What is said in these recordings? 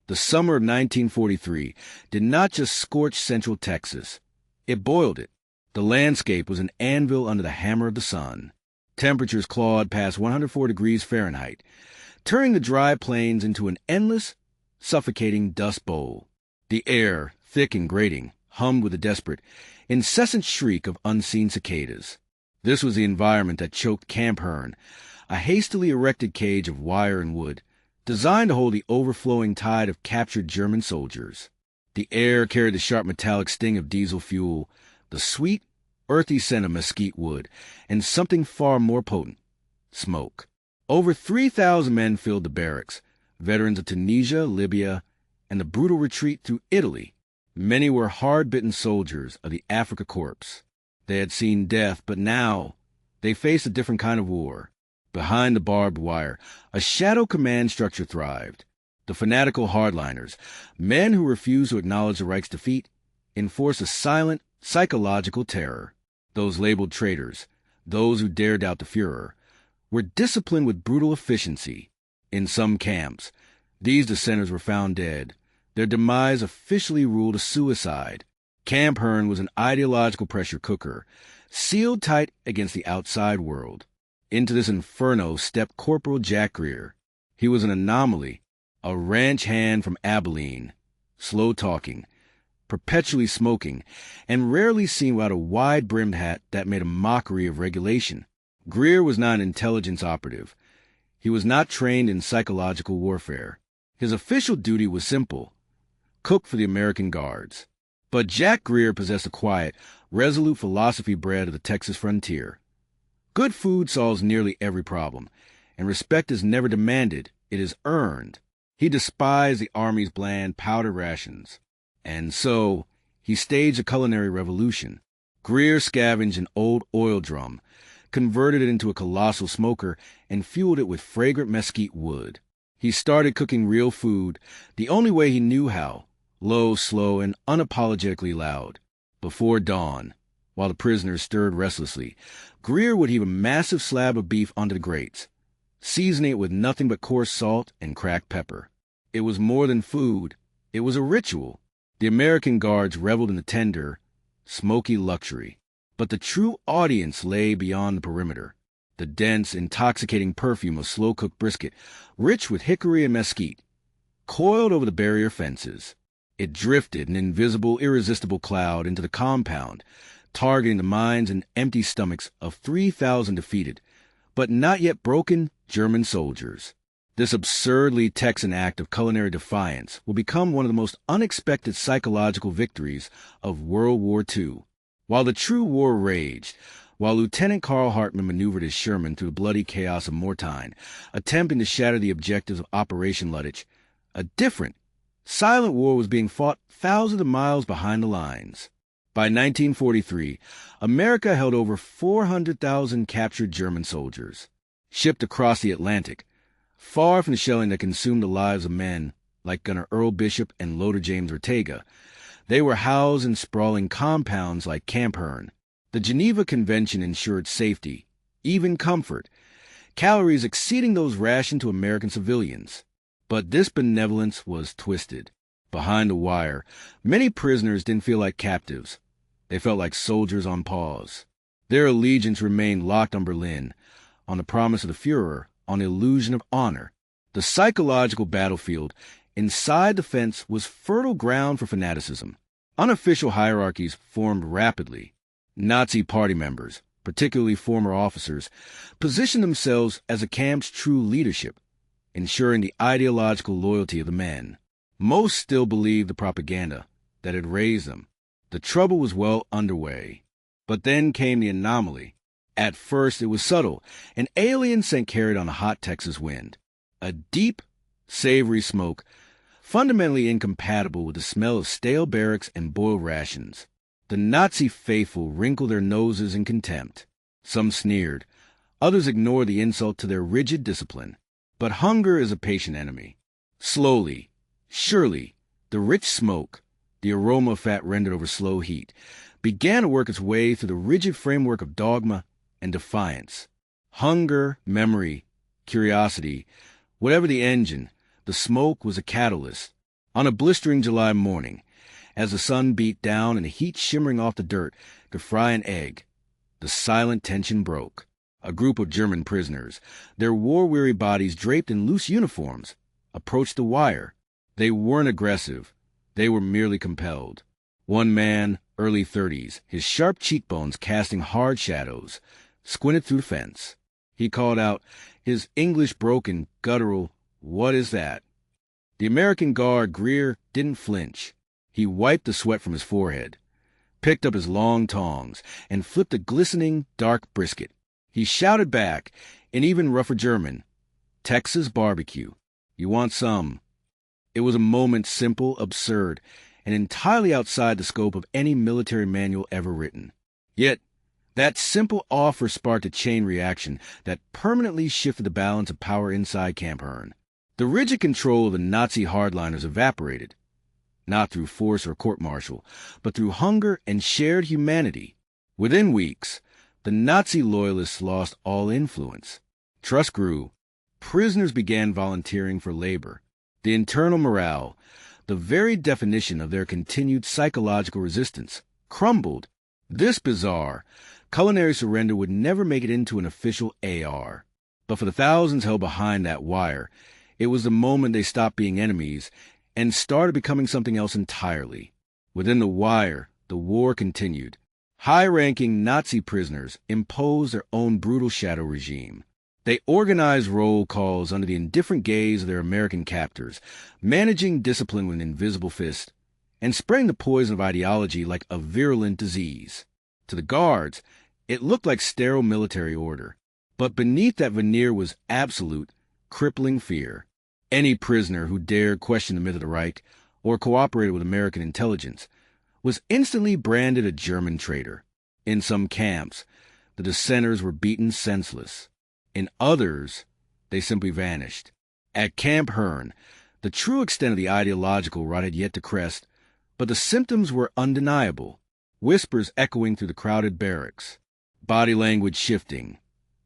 The summer of 1943 did not just scorch central Texas. It boiled it. The landscape was an anvil under the hammer of the sun. Temperatures clawed past 104 degrees Fahrenheit, turning the dry plains into an endless, suffocating dust bowl. The air, thick and grating, hummed with the desperate, incessant shriek of unseen cicadas. This was the environment that choked Camp Hearn, a hastily erected cage of wire and wood, designed to hold the overflowing tide of captured German soldiers. The air carried the sharp metallic sting of diesel fuel, the sweet, earthy scent of mesquite wood, and something far more potent, smoke. Over 3,000 men filled the barracks, veterans of Tunisia, Libya, and the brutal retreat through Italy. Many were hard-bitten soldiers of the Afrika Korps. They had seen death, but now they faced a different kind of war. Behind the barbed wire, a shadow command structure thrived. The fanatical hardliners, men who refused to acknowledge the Reich's defeat, enforced a silent, psychological terror. Those labeled traitors, those who dared doubt the Führer, were disciplined with brutal efficiency. In some camps, these dissenters were found dead. Their demise officially ruled a suicide. Camp Hearn was an ideological pressure cooker, sealed tight against the outside world. Into this inferno stepped Corporal Jack Greer. He was an anomaly, a ranch hand from Abilene, slow-talking, perpetually smoking, and rarely seen without a wide-brimmed hat that made a mockery of regulation. Greer was not an intelligence operative. He was not trained in psychological warfare. His official duty was simple: cook for the American Guards. But Jack Greer possessed a quiet, resolute philosophy bred of the Texas frontier. Good food solves nearly every problem, and respect is never demanded, it is earned. He despised the Army's bland powder rations. And so, he staged a culinary revolution. Greer scavenged an old oil drum, converted it into a colossal smoker, and fueled it with fragrant mesquite wood. He started cooking real food, the only way he knew how, low, slow, and unapologetically loud. Before dawn, while the prisoners stirred restlessly, Greer would heave a massive slab of beef onto the grates, seasoning it with nothing but coarse salt and cracked pepper. It was more than food. It was a ritual. The American Guards reveled in the tender, smoky luxury. But the true audience lay beyond the perimeter. The dense, intoxicating perfume of slow-cooked brisket, rich with hickory and mesquite, coiled over the barrier fences. It drifted, an invisible, irresistible cloud, into the compound, targeting the minds and empty stomachs of 3,000 defeated, but not yet broken, German soldiers. This absurdly Texan act of culinary defiance will become one of the most unexpected psychological victories of World War II. While the true war raged, while Lieutenant Carl Hartman maneuvered his Sherman through the bloody chaos of Mortain, attempting to shatter the objectives of Operation Luttich, a different, silent war was being fought thousands of miles behind the lines. By 1943, America held over 400,000 captured German soldiers. Shipped across the Atlantic, far from the shelling that consumed the lives of men like Gunner Earl Bishop and Loader James Ortega, they were housed in sprawling compounds like Camp Hearn. The Geneva Convention ensured safety, even comfort, calories exceeding those rationed to American civilians. But this benevolence was twisted. Behind the wire, many prisoners didn't feel like captives. They felt like soldiers on pause. Their allegiance remained locked on Berlin, on the promise of the Führer, on the illusion of honor. The psychological battlefield inside the fence was fertile ground for fanaticism. Unofficial hierarchies formed rapidly. Nazi party members, particularly former officers, positioned themselves as the camp's true leadership, ensuring the ideological loyalty of the men. Most still believed the propaganda that had raised them. The trouble was well underway. But then came the anomaly. At first it was subtle, an alien scent carried on a hot Texas wind. A deep, savory smoke, fundamentally incompatible with the smell of stale barracks and boiled rations. The Nazi faithful wrinkled their noses in contempt. Some sneered. Others ignored the insult to their rigid discipline. But hunger is a patient enemy. Slowly, surely, the rich smoke, the aroma of fat rendered over slow heat, began to work its way through the rigid framework of dogma and defiance. Hunger, memory, curiosity, whatever the engine, the smoke was a catalyst. On a blistering July morning, as the sun beat down and the heat shimmering off the dirt could fry an egg, the silent tension broke. A group of German prisoners, their war-weary bodies draped in loose uniforms, approached the wire. They weren't aggressive. They were merely compelled. One man, early 30s, his sharp cheekbones casting hard shadows, squinted through the fence. He called out, his English broken, guttural, "What is that?" The American guard, Greer, didn't flinch. He wiped the sweat from his forehead, picked up his long tongs, and flipped a glistening, dark brisket. He shouted back, in even rougher German, "Texas barbecue. You want some?" It was a moment simple, absurd, and entirely outside the scope of any military manual ever written. Yet, that simple offer sparked a chain reaction that permanently shifted the balance of power inside Camp Hearn. The rigid control of the Nazi hardliners evaporated, not through force or court-martial, but through hunger and shared humanity. Within weeks, the Nazi loyalists lost all influence. Trust grew. Prisoners began volunteering for labor. The internal morale, the very definition of their continued psychological resistance, crumbled. This bizarre, culinary surrender would never make it into an official AR. But for the thousands held behind that wire, it was the moment they stopped being enemies and started becoming something else entirely. Within the wire, the war continued. High-ranking Nazi prisoners imposed their own brutal shadow regime. They organized roll calls under the indifferent gaze of their American captors, managing discipline with an invisible fist, and spraying the poison of ideology like a virulent disease. To the guards, it looked like sterile military order. But beneath that veneer was absolute, crippling fear. Any prisoner who dared question the myth of the Reich or cooperated with American intelligence was instantly branded a German traitor. In some camps, the dissenters were beaten senseless. In others, they simply vanished. At Camp Hearn, the true extent of the ideological rot had yet to crest, but the symptoms were undeniable. Whispers echoing through the crowded barracks, body language shifting,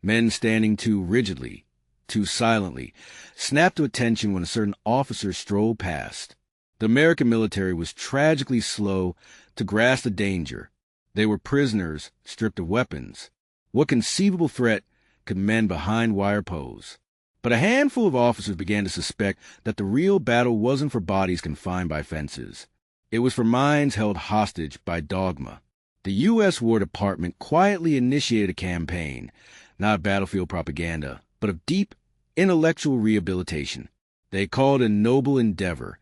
men standing too rigidly, too silently, snapped to attention when a certain officer strolled past. The American military was tragically slow to grasp the danger. They were prisoners stripped of weapons. What conceivable threat could men behind wire pose? But a handful of officers began to suspect that the real battle wasn't for bodies confined by fences. It was for minds held hostage by dogma. The U.S. War Department quietly initiated a campaign, not battlefield propaganda, but of deep intellectual rehabilitation. They called it a noble endeavor,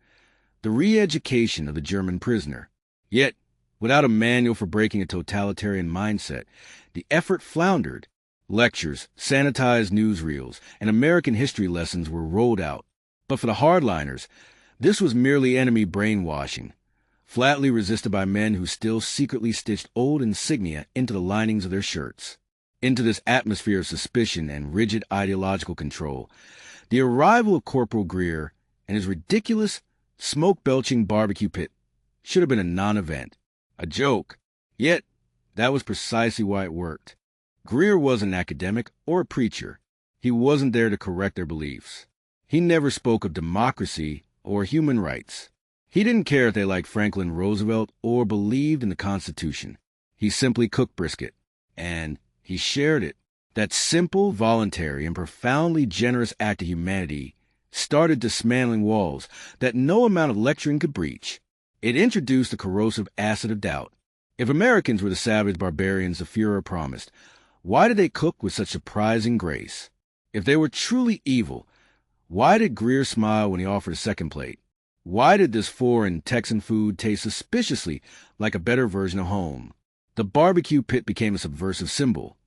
the re-education of the German prisoner. Yet, without a manual for breaking a totalitarian mindset, the effort floundered. Lectures, sanitized newsreels, and American history lessons were rolled out. But for the hardliners, this was merely enemy brainwashing, flatly resisted by men who still secretly stitched old insignia into the linings of their shirts. Into this atmosphere of suspicion and rigid ideological control, the arrival of Corporal Greer and his ridiculous, smoke-belching barbecue pit should have been a non-event, a joke. Yet, that was precisely why it worked. Greer wasn't an academic or a preacher. He wasn't there to correct their beliefs. He never spoke of democracy or human rights. He didn't care if they liked Franklin Roosevelt or believed in the Constitution. He simply cooked brisket, and he shared it. That simple, voluntary, and profoundly generous act of humanity started dismantling walls that no amount of lecturing could breach. It introduced the corrosive acid of doubt. If Americans were the savage barbarians the Führer promised, why did they cook with such surprising grace? If they were truly evil, why did Greer smile when he offered a second plate? Why did this foreign Texan food taste suspiciously like a better version of home? The barbecue pit became a subversive symbol,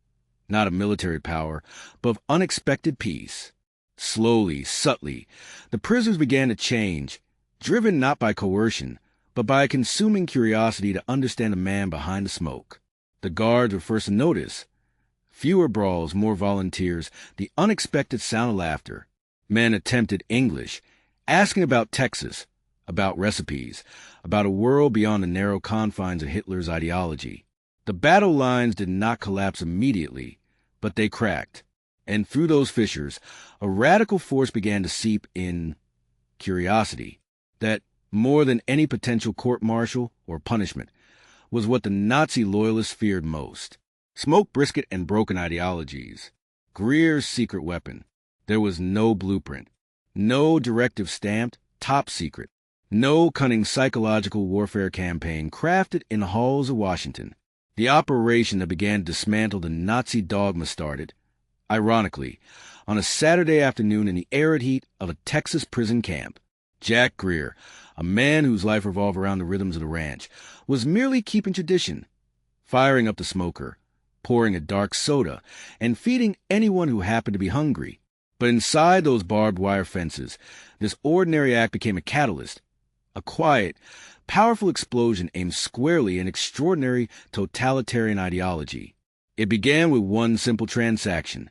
not of military power, but of unexpected peace. Slowly, subtly, the prisoners began to change, driven not by coercion, but by a consuming curiosity to understand the man behind the smoke. The guards were first to notice. Fewer brawls, more volunteers, the unexpected sound of laughter. Men attempted English, asking about Texas, about recipes, about a world beyond the narrow confines of Hitler's ideology. The battle lines did not collapse immediately, but they cracked. And through those fissures, a radical force began to seep in: curiosity. That more than any potential court-martial or punishment, was what the Nazi loyalists feared most. Smoked brisket and broken ideologies. Greer's secret weapon. There was no blueprint, no directive stamped top secret, no cunning psychological warfare campaign crafted in the halls of Washington. The operation that began to dismantle the Nazi dogma started, ironically, on a Saturday afternoon in the arid heat of a Texas prison camp. Jack Greer, a man whose life revolved around the rhythms of the ranch, was merely keeping tradition, firing up the smoker, pouring a dark soda, and feeding anyone who happened to be hungry. But inside those barbed wire fences, this ordinary act became a catalyst, a quiet, powerful explosion aimed squarely at an extraordinary totalitarian ideology. It began with one simple transaction: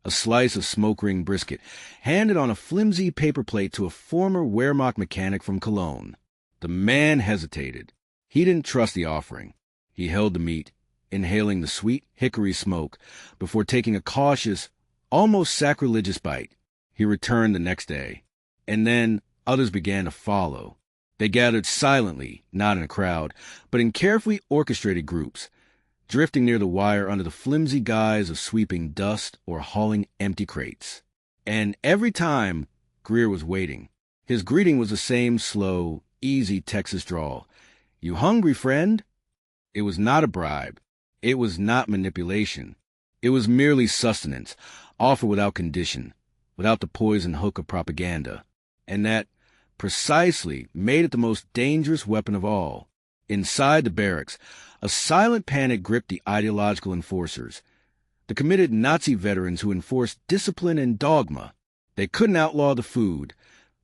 a slice of smoke-ring brisket, handed on a flimsy paper plate to a former Wehrmacht mechanic from Cologne. The man hesitated. He didn't trust the offering. He held the meat, inhaling the sweet hickory smoke, before taking a cautious, almost sacrilegious bite. He returned the next day. And then others began to follow. They gathered silently, not in a crowd, but in carefully orchestrated groups, drifting near the wire under the flimsy guise of sweeping dust or hauling empty crates. And every time, Greer was waiting. His greeting was the same slow, easy Texas drawl. "You hungry, friend?" It was not a bribe. It was not manipulation. It was merely sustenance, offered without condition, without the poison hook of propaganda. And that, precisely, made it the most dangerous weapon of all. Inside the barracks, a silent panic gripped the ideological enforcers, the committed Nazi veterans who enforced discipline and dogma. They couldn't outlaw the food.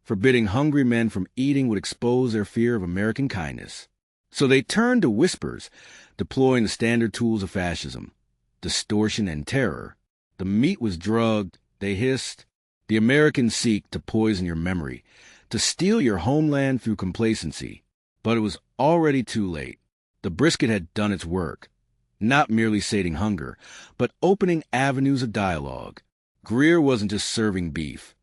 Forbidding hungry men from eating would expose their fear of American kindness. So they turned to whispers, deploying the standard tools of fascism: distortion and terror. The meat was drugged, they hissed. The Americans seek to poison your memory, to steal your homeland through complacency. But it was already too late. The brisket had done its work, not merely sating hunger, but opening avenues of dialogue. Greer wasn't just serving beef.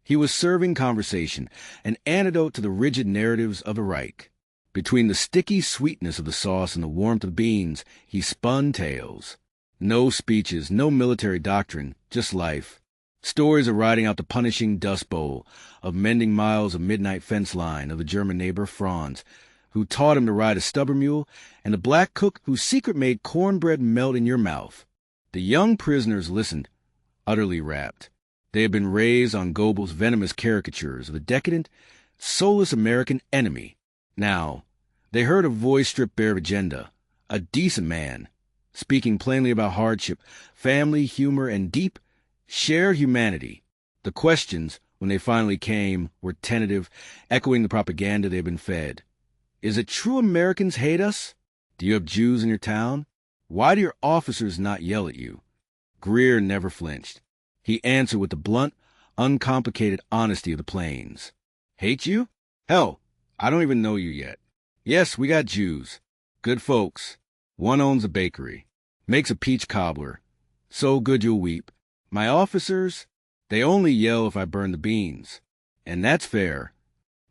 He was serving conversation, an antidote to the rigid narratives of the Reich. Between the sticky sweetness of the sauce and the warmth of beans, he spun tales. No speeches, no military doctrine, just life. Stories of riding out the punishing Dust Bowl, of mending miles of midnight fence line, of the German neighbor Franz, who taught him to ride a stubber mule, and the black cook whose secret made cornbread melt in your mouth. The young prisoners listened, utterly rapt. They had been raised on Goebbels' venomous caricatures of the decadent, soulless American enemy. Now, they heard a voice stripped bare of agenda, a decent man, speaking plainly about hardship, family, humor, and deep, shared humanity. The questions, when they finally came, were tentative, echoing the propaganda they had been fed. Is it true Americans hate us? Do you have Jews in your town? Why do your officers not yell at you? Greer never flinched. He answered with the blunt, uncomplicated honesty of the plains. Hate you? Hell, I don't even know you yet. Yes, we got Jews. Good folks. One owns a bakery. Makes a peach cobbler. So good you'll weep. My officers, they only yell if I burn the beans. And that's fair.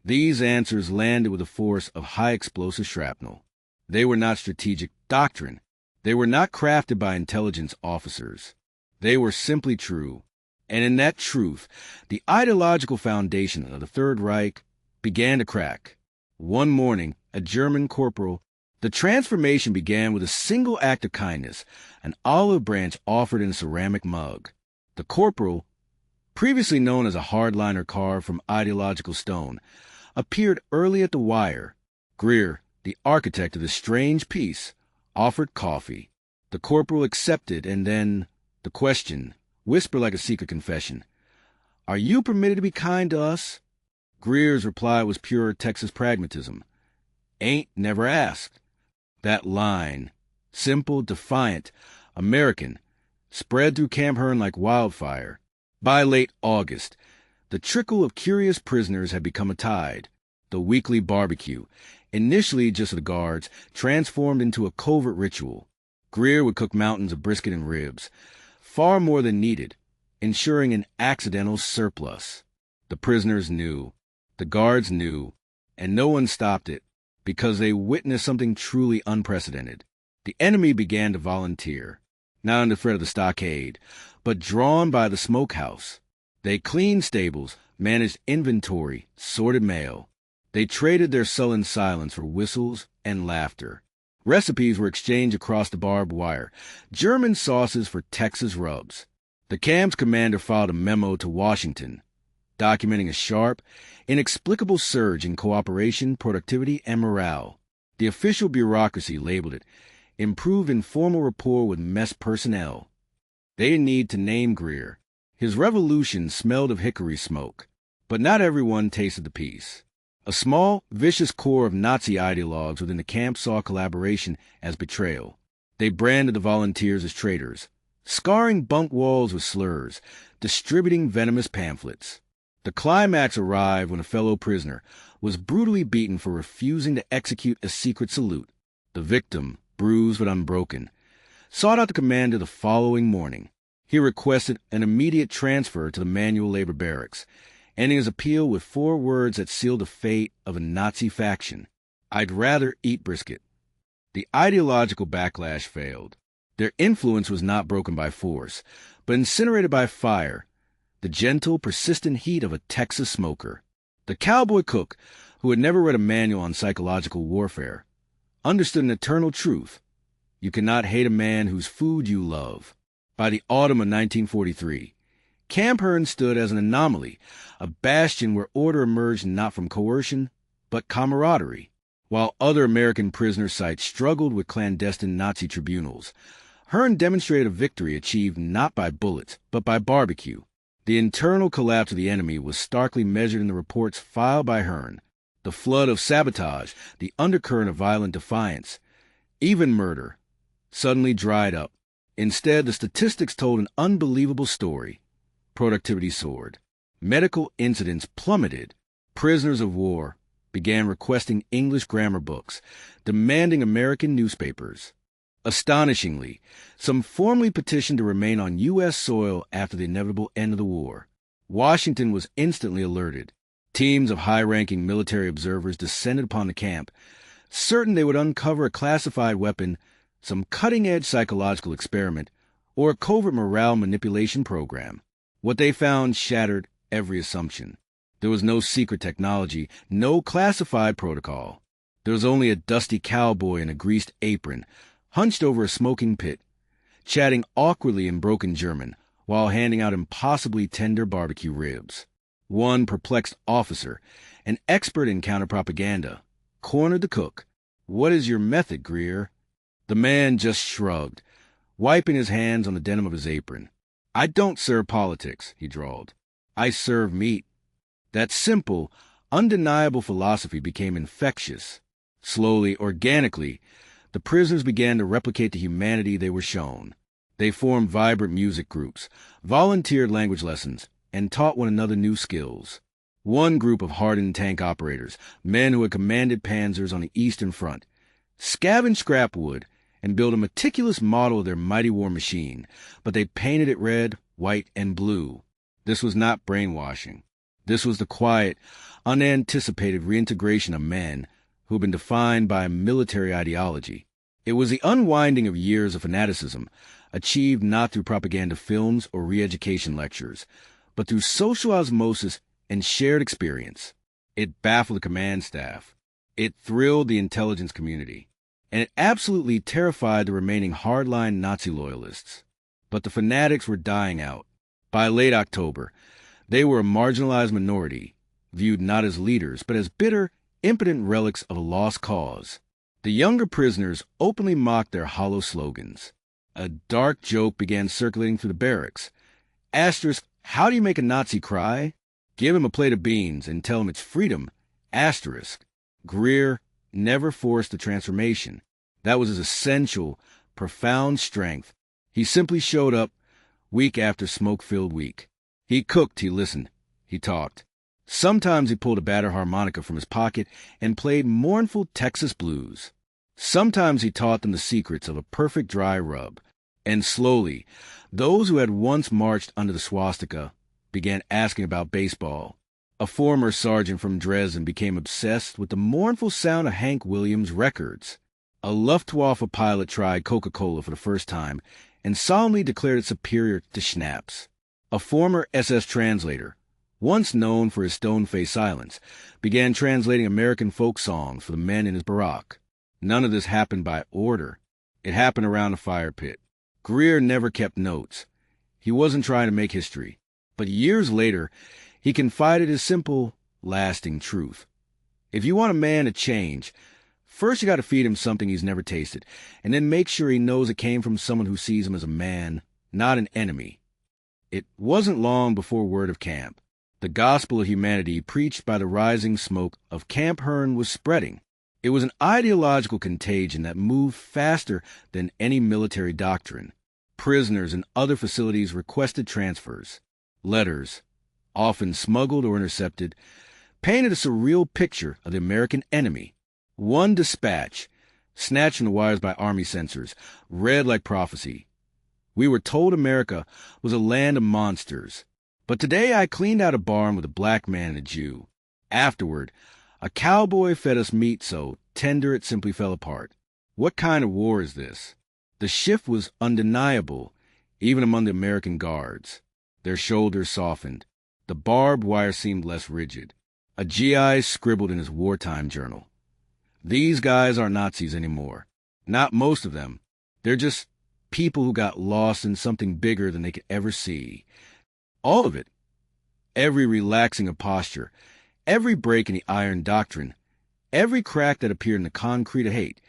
These answers landed with the force of high-explosive shrapnel. They were not strategic doctrine. They were not crafted by intelligence officers. They were simply true. And in that truth, the ideological foundation of the Third Reich began to crack. One morning, a German corporal, the transformation began with a single act of kindness, an olive branch offered in a ceramic mug. The corporal, previously known as a hardliner carved from ideological stone, appeared early at the wire. Greer, the architect of this strange piece, offered coffee. The corporal accepted, and then the question, whispered like a secret confession: "Are you permitted to be kind to us?" Greer's reply was pure Texas pragmatism. "Ain't never asked." That line, simple, defiant, American, spread through Camp Hearn like wildfire. By late August, the trickle of curious prisoners had become a tide. The weekly barbecue, initially just for the guards, transformed into a covert ritual. Greer would cook mountains of brisket and ribs, far more than needed, ensuring an accidental surplus. The prisoners knew. The guards knew. And no one stopped it, because they witnessed something truly unprecedented. The enemy began to volunteer, not under threat of the stockade, but drawn by the smokehouse. They cleaned stables, managed inventory, sorted mail. They traded their sullen silence for whistles and laughter. Recipes were exchanged across the barbed wire, German sauces for Texas rubs. The camp's commander filed a memo to Washington, documenting a sharp, inexplicable surge in cooperation, productivity, and morale. The official bureaucracy labeled it improved informal rapport with mess personnel. They didn't need to name Greer. His revolution smelled of hickory smoke, but not everyone tasted the peace. A small, vicious core of Nazi ideologues within the camp saw collaboration as betrayal. They branded the volunteers as traitors, scarring bunk walls with slurs, distributing venomous pamphlets. The climax arrived when a fellow prisoner was brutally beaten for refusing to execute a secret salute. The victim, bruised but unbroken, sought out the commander the following morning. He requested an immediate transfer to the manual labor barracks, ending his appeal with 4 words that sealed the fate of a Nazi faction: "I'd rather eat brisket." The ideological backlash failed. Their influence was not broken by force, but incinerated by fire, the gentle, persistent heat of a Texas smoker. The cowboy cook, who had never read a manual on psychological warfare, understood an eternal truth: you cannot hate a man whose food you love. By the autumn of 1943, Camp Hearn stood as an anomaly, a bastion where order emerged not from coercion, but camaraderie. While other American prisoner sites struggled with clandestine Nazi tribunals, Hearn demonstrated a victory achieved not by bullets, but by barbecue. The internal collapse of the enemy was starkly measured in the reports filed by Hearn. The flood of sabotage, the undercurrent of violent defiance, even murder, suddenly dried up. Instead, the statistics told an unbelievable story. Productivity soared. Medical incidents plummeted. Prisoners of war began requesting English grammar books, demanding American newspapers. Astonishingly, some formally petitioned to remain on U.S. soil after the inevitable end of the war. Washington was instantly alerted. Teams of high-ranking military observers descended upon the camp, certain they would uncover a classified weapon, some cutting-edge psychological experiment, or a covert morale manipulation program. What they found shattered every assumption. There was no secret technology, no classified protocol. There was only a dusty cowboy in a greased apron, hunched over a smoking pit, chatting awkwardly in broken German while handing out impossibly tender barbecue ribs. One perplexed officer, an expert in counter-propaganda, cornered the cook. "What is your method, Greer?" The man just shrugged, wiping his hands on the denim of his apron. "I don't serve politics," he drawled. "I serve meat." That simple, undeniable philosophy became infectious. Slowly, organically, the prisoners began to replicate the humanity they were shown. They formed vibrant music groups, volunteered language lessons, and taught one another new skills. One group of hardened tank operators, men who had commanded panzers on the Eastern Front, scavenged scrap wood and built a meticulous model of their mighty war machine, but they painted it red, white, and blue. This was not brainwashing. This was the quiet, unanticipated reintegration of men who had been defined by a military ideology. It was the unwinding of years of fanaticism, achieved not through propaganda films or re-education lectures, but through social osmosis and shared experience. It baffled the command staff. It thrilled the intelligence community. And it absolutely terrified the remaining hardline Nazi loyalists. But the fanatics were dying out. By late October, they were a marginalized minority, viewed not as leaders, but as bitter, impotent relics of a lost cause. The younger prisoners openly mocked their hollow slogans. A dark joke began circulating through the barracks. Asterisk, how do you make a Nazi cry? Give him a plate of beans and tell him it's freedom. Asterisk. Greer never forced the transformation. That was his essential, profound strength. He simply showed up week after smoke-filled week. He cooked, he listened, he talked. Sometimes he pulled a battered harmonica from his pocket and played mournful Texas blues. Sometimes he taught them the secrets of a perfect dry rub. And slowly, those who had once marched under the swastika began asking about baseball. A former sergeant from Dresden became obsessed with the mournful sound of Hank Williams records. A Luftwaffe pilot tried Coca-Cola for the first time and solemnly declared it superior to schnapps. A former SS translator, once known for his stone-faced silence, began translating American folk songs for the men in his barrack. None of this happened by order. It happened around the fire pit. Greer never kept notes. He wasn't trying to make history. But years later, he confided his simple, lasting truth. If you want a man to change, first you got to feed him something he's never tasted, and then make sure he knows it came from someone who sees him as a man, not an enemy. It wasn't long before word of camp. The gospel of humanity preached by the rising smoke of Camp Hearn was spreading. It was an ideological contagion that moved faster than any military doctrine. Prisoners in other facilities requested transfers. Letters, often smuggled or intercepted, painted a surreal picture of the American enemy. One dispatch, snatched from the wires by Army censors, read like prophecy. We were told America was a land of monsters, but today I cleaned out a barn with a black man and a Jew. Afterward, a cowboy fed us meat so tender it simply fell apart. What kind of war is this? The shift was undeniable, even among the American guards. Their shoulders softened. The barbed wire seemed less rigid. A GI scribbled in his wartime journal. These guys aren't Nazis anymore. Not most of them. They're just people who got lost in something bigger than they could ever see. All of it. Every relaxing of posture, every break in the iron doctrine, every crack that appeared in the concrete of hate,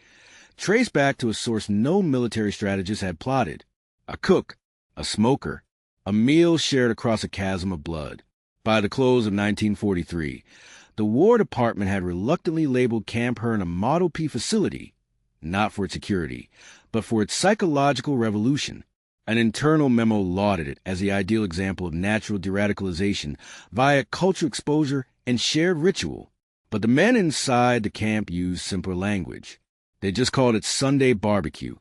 traced back to a source no military strategist had plotted. A cook, a smoker, a meal shared across a chasm of blood. By the close of 1943, the War Department had reluctantly labeled Camp Hearn a Model P facility, not for its security, but for its psychological revolution. An internal memo lauded it as the ideal example of natural de-radicalization via cultural exposure and shared ritual. But the men inside the camp used simpler language. They just called it Sunday barbecue,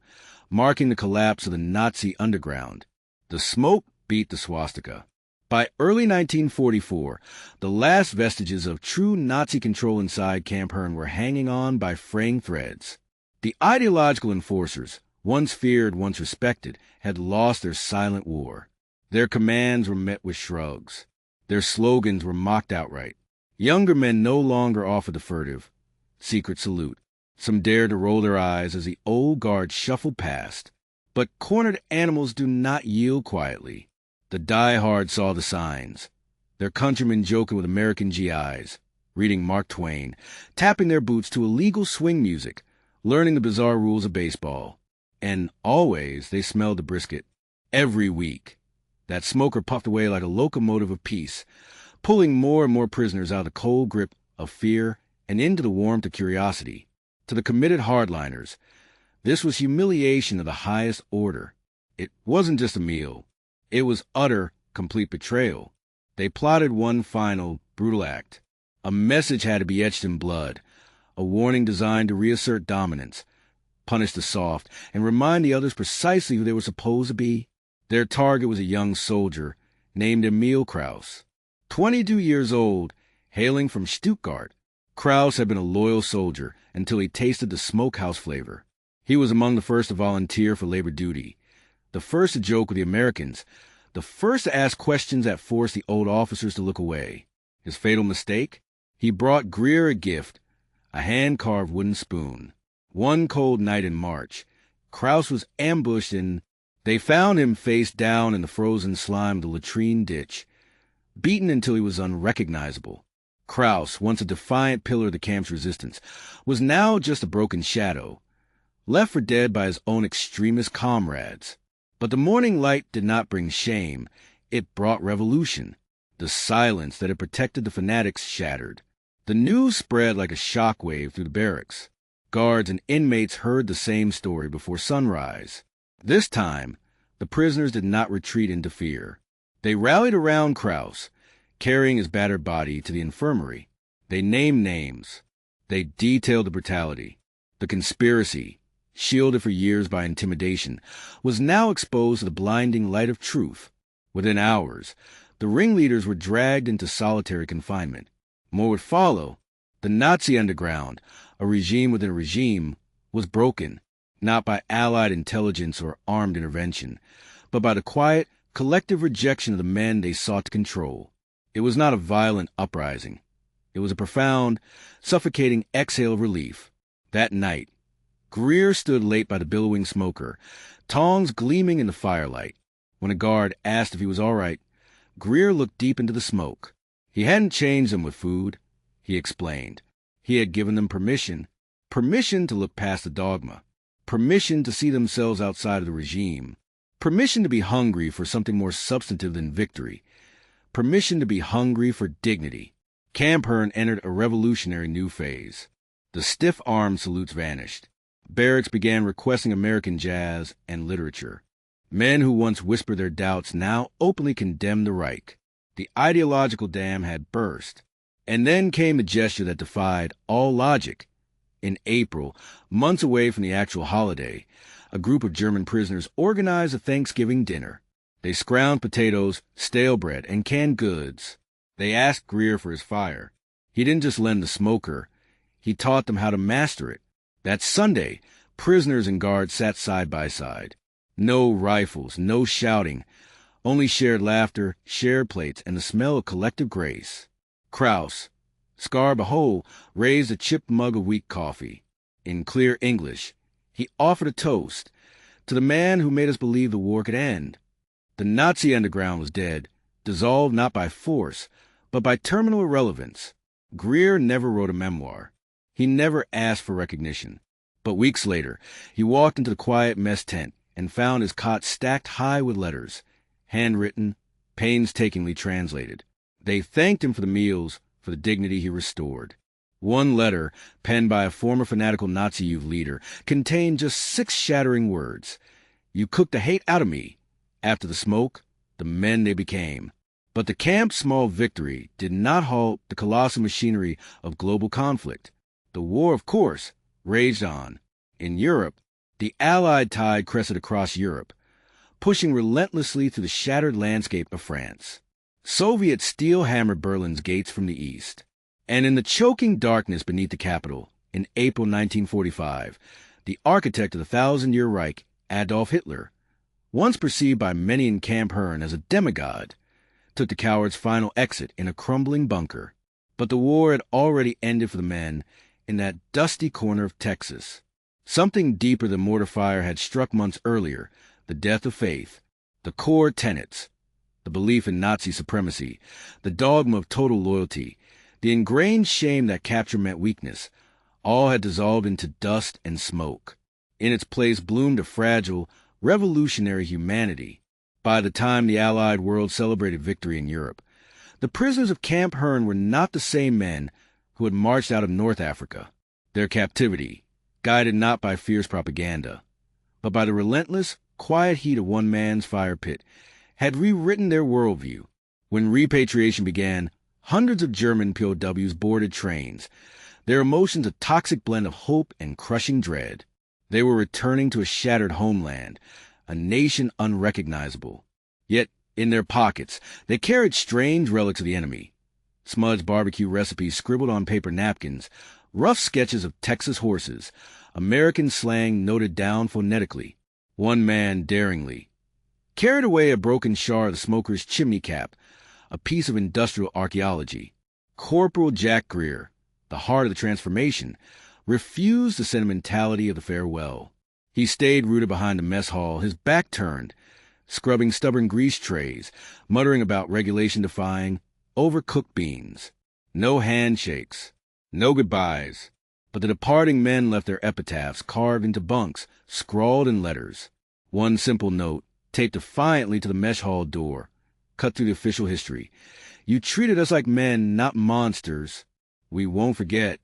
marking the collapse of the Nazi underground. The smoke beat the swastika. By early 1944, the last vestiges of true Nazi control inside Camp Hearn were hanging on by fraying threads. The ideological enforcers, once feared, once respected, had lost their silent war. Their commands were met with shrugs. Their slogans were mocked outright. Younger men no longer offered the furtive, secret salute. Some dared to roll their eyes as the old guard shuffled past. But cornered animals do not yield quietly. The die-hard saw the signs. Their countrymen joking with American GIs, reading Mark Twain, tapping their boots to illegal swing music, learning the bizarre rules of baseball. And always they smelled the brisket. Every week. That smoker puffed away like a locomotive of peace, pulling more and more prisoners out of the cold grip of fear and into the warmth of curiosity. To the committed hardliners, this was humiliation of the highest order. It wasn't just a meal. It was utter, complete betrayal. They plotted one final, brutal act. A message had to be etched in blood, a warning designed to reassert dominance, punish the soft, and remind the others precisely who they were supposed to be. Their target was a young soldier named Emil Kraus. 22 years old, hailing from Stuttgart, Kraus had been a loyal soldier until he tasted the smokehouse flavor. He was among the first to volunteer for labor duty, the first to joke with the Americans, the first to ask questions that forced the old officers to look away. His fatal mistake? He brought Greer a gift, a hand-carved wooden spoon. One cold night in March, Kraus was ambushed and they found him face down in the frozen slime of the latrine ditch, beaten until he was unrecognizable. Kraus, once a defiant pillar of the camp's resistance, was now just a broken shadow, left for dead by his own extremist comrades. But the morning light did not bring shame. It brought revolution. The silence that had protected the fanatics shattered. The news spread like a shockwave through the barracks. Guards and inmates heard the same story before sunrise. This time, the prisoners did not retreat into fear. They rallied around Kraus, carrying his battered body to the infirmary. They named names. They detailed the brutality. The conspiracy, shielded for years by intimidation, was now exposed to the blinding light of truth. Within hours, The ringleaders were dragged into solitary confinement. More would follow. The Nazi underground, a regime within a regime, was broken, not by Allied intelligence or armed intervention, but by the quiet, collective rejection of the men they sought to control. It was not a violent uprising. It was a profound, suffocating exhale of relief. That night, Greer stood late by the billowing smoker, tongs gleaming in the firelight. When a guard asked if he was all right, Greer looked deep into the smoke. He hadn't changed them with food, he explained. He had given them permission to look past the dogma, permission to see themselves outside of the regime, permission to be hungry for something more substantive than victory, permission to be hungry for dignity. Camp Hearn entered a revolutionary new phase. The stiff arm salutes vanished. Barracks began requesting American jazz and literature. Men who once whispered their doubts now openly condemned the Reich. The ideological dam had burst. And then came a gesture that defied all logic. In April, months away from the actual holiday, a group of German prisoners organized a Thanksgiving dinner. They scrounged potatoes, stale bread, and canned goods. They asked Greer for his fire. He didn't just lend the smoker. He taught them how to master it. That Sunday, prisoners and guards sat side by side. No rifles, no shouting, only shared laughter, shared plates, and the smell of collective grace. Kraus, Scar Behold, raised a chipped mug of weak coffee. In clear English, he offered a toast to the man who made us believe the war could end. The Nazi underground was dead, dissolved not by force, but by terminal irrelevance. Greer never wrote a memoir. He never asked for recognition. But weeks later, he walked into the quiet mess tent and found his cot stacked high with letters, handwritten, painstakingly translated. They thanked him for the meals, for the dignity he restored. One letter, penned by a former fanatical Nazi youth leader, contained just 6 shattering words. You cooked the hate out of me. After the smoke, the men they became. But the camp's small victory did not halt the colossal machinery of global conflict. The war, of course, raged on. In Europe, the Allied tide crested across Europe, pushing relentlessly through the shattered landscape of France. Soviet steel hammered Berlin's gates from the east. And in the choking darkness beneath the capital, in April 1945, the architect of the Thousand-Year Reich, Adolf Hitler, once perceived by many in Camp Hearn as a demigod, took the coward's final exit in a crumbling bunker. But the war had already ended for the men in that dusty corner of Texas. Something deeper than mortar fire had struck months earlier, the death of faith, the core tenets, the belief in Nazi supremacy, the dogma of total loyalty, the ingrained shame that capture meant weakness, all had dissolved into dust and smoke. In its place bloomed a fragile, revolutionary humanity. By the time the Allied world celebrated victory in Europe, the prisoners of Camp Hearn were not the same men who had marched out of North Africa. Their captivity, guided not by fierce propaganda, but by the relentless, quiet heat of one man's fire pit, had rewritten their worldview. When repatriation began, hundreds of German POWs boarded trains, their emotions a toxic blend of hope and crushing dread. They were returning to a shattered homeland, a nation unrecognizable. Yet, in their pockets, they carried strange relics of the enemy. Smudged barbecue recipes scribbled on paper napkins, rough sketches of Texas horses, American slang noted down phonetically. One man, daringly, carried away a broken shard of the smoker's chimney cap, a piece of industrial archaeology. Corporal Jack Greer, the heart of the transformation, refused the sentimentality of the farewell. He stayed rooted behind the mess hall, his back turned, scrubbing stubborn grease trays, muttering about regulation-defying, overcooked beans. No handshakes, no goodbyes. But the departing men left their epitaphs carved into bunks, scrawled in letters. One simple note, taped defiantly to the mess hall door, cut through the official history. You treated us like men, not monsters. We won't forget.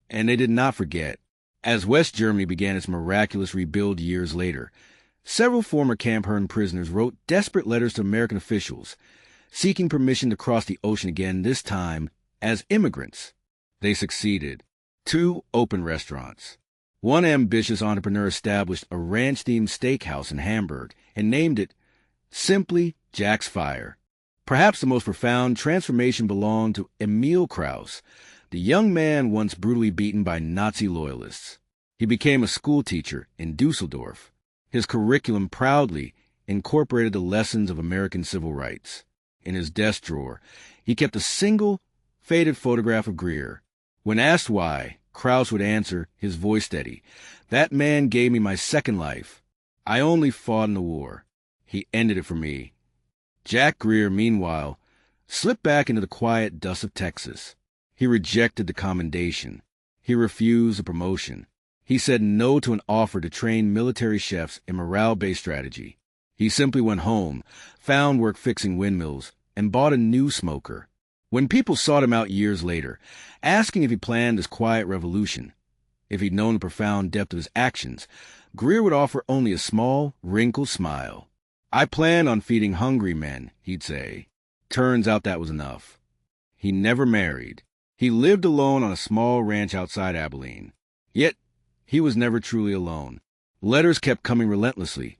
And they did not forget. As West Germany began its miraculous rebuild years later, several former Camp Hearn prisoners wrote desperate letters to American officials, seeking permission to cross the ocean again, this time as immigrants. They succeeded. 2 open restaurants. One ambitious entrepreneur established a ranch-themed steakhouse in Hamburg and named it simply Jack's Fire. Perhaps the most profound transformation belonged to Emil Kraus, the young man once brutally beaten by Nazi loyalists. He became a schoolteacher in Dusseldorf. His curriculum proudly incorporated the lessons of American civil rights. In his desk drawer, he kept a single, faded photograph of Greer. When asked why, Kraus would answer, his voice steady, "That man gave me my second life. I only fought in the war. He ended it for me." Jack Greer, meanwhile, slipped back into the quiet dust of Texas. He rejected the commendation. He refused a promotion. He said no to an offer to train military chefs in morale-based strategy. He simply went home, found work fixing windmills, and bought a new smoker. When people sought him out years later, asking if he planned this quiet revolution, if he'd known the profound depth of his actions, Greer would offer only a small, wrinkled smile. "I planned on feeding hungry men," he'd say. Turns out that was enough. He never married. He lived alone on a small ranch outside Abilene. Yet, he was never truly alone. Letters kept coming relentlessly.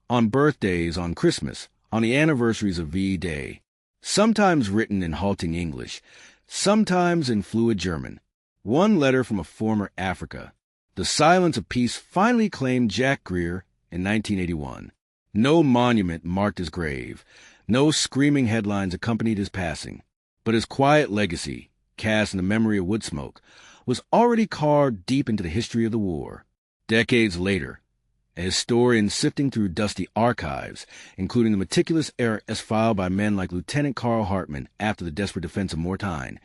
On birthdays, on Christmas, on the anniversaries of VE Day. Sometimes written in halting English, sometimes in fluid German. One letter from a former Africa. The silence of peace finally claimed Jack Greer in 1981. No monument marked his grave. No screaming headlines accompanied his passing. But his quiet legacy, cast in the memory of Woodsmoke, was already carved deep into the history of the war. Decades later, a historian sifting through dusty archives, including the meticulous error as filed by men like Lieutenant Carl Hartman after the desperate defense of Mortain,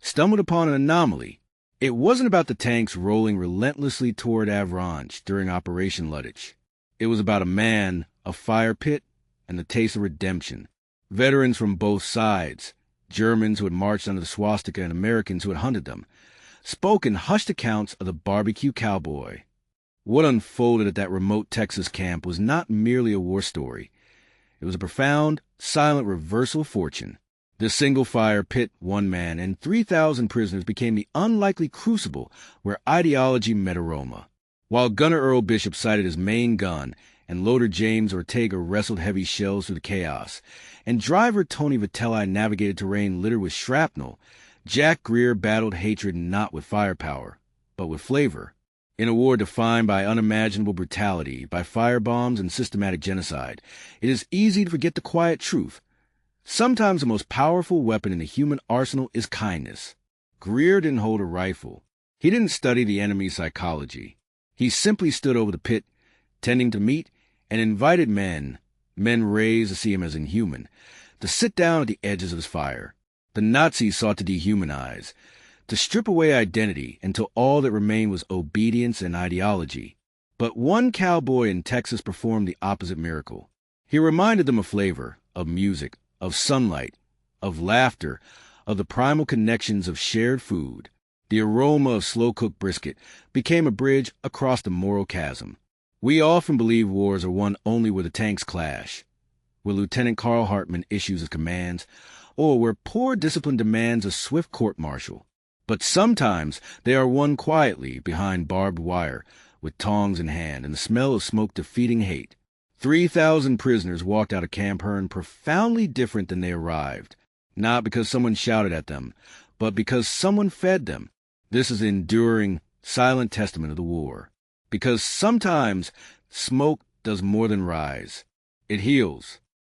stumbled upon an anomaly. It wasn't about the tanks rolling relentlessly toward Avranches during Operation Luttich. It was about a man, a fire pit, and the taste of redemption. Veterans from both sides, Germans who had marched under the swastika and Americans who had hunted them, spoke in hushed accounts of the barbecue cowboy. What unfolded at that remote Texas camp was not merely a war story. It was a profound, silent reversal of fortune. The single fire pit, one man, and 3,000 prisoners became the unlikely crucible where ideology met aroma. While Gunner Earl Bishop sighted his main gun, and loader James Ortega wrestled heavy shells through the chaos, and driver Tony Vitelli navigated terrain littered with shrapnel, Jack Greer battled hatred not with firepower, but with flavor. In a war defined by unimaginable brutality, by firebombs and systematic genocide, it is easy to forget the quiet truth. Sometimes the most powerful weapon in the human arsenal is kindness. Greer didn't hold a rifle. He didn't study the enemy's psychology. He simply stood over the pit, tending to meat, and invited men raised to see him as inhuman, to sit down at the edges of his fire. The Nazis sought to dehumanize, to strip away identity until all that remained was obedience and ideology. But one cowboy in Texas performed the opposite miracle. He reminded them of flavor, of music, of sunlight, of laughter, of the primal connections of shared food. The aroma of slow-cooked brisket became a bridge across the moral chasm. We often believe wars are won only where the tanks clash, where Lieutenant Carl Hartman issues his commands, or where poor discipline demands a swift court-martial. But sometimes they are won quietly behind barbed wire, with tongs in hand and the smell of smoke defeating hate. 3,000 prisoners walked out of Camp Hearn profoundly different than they arrived, not because someone shouted at them, but because someone fed them. This is the enduring, silent testament of the war. Because sometimes smoke does more than rise. It heals.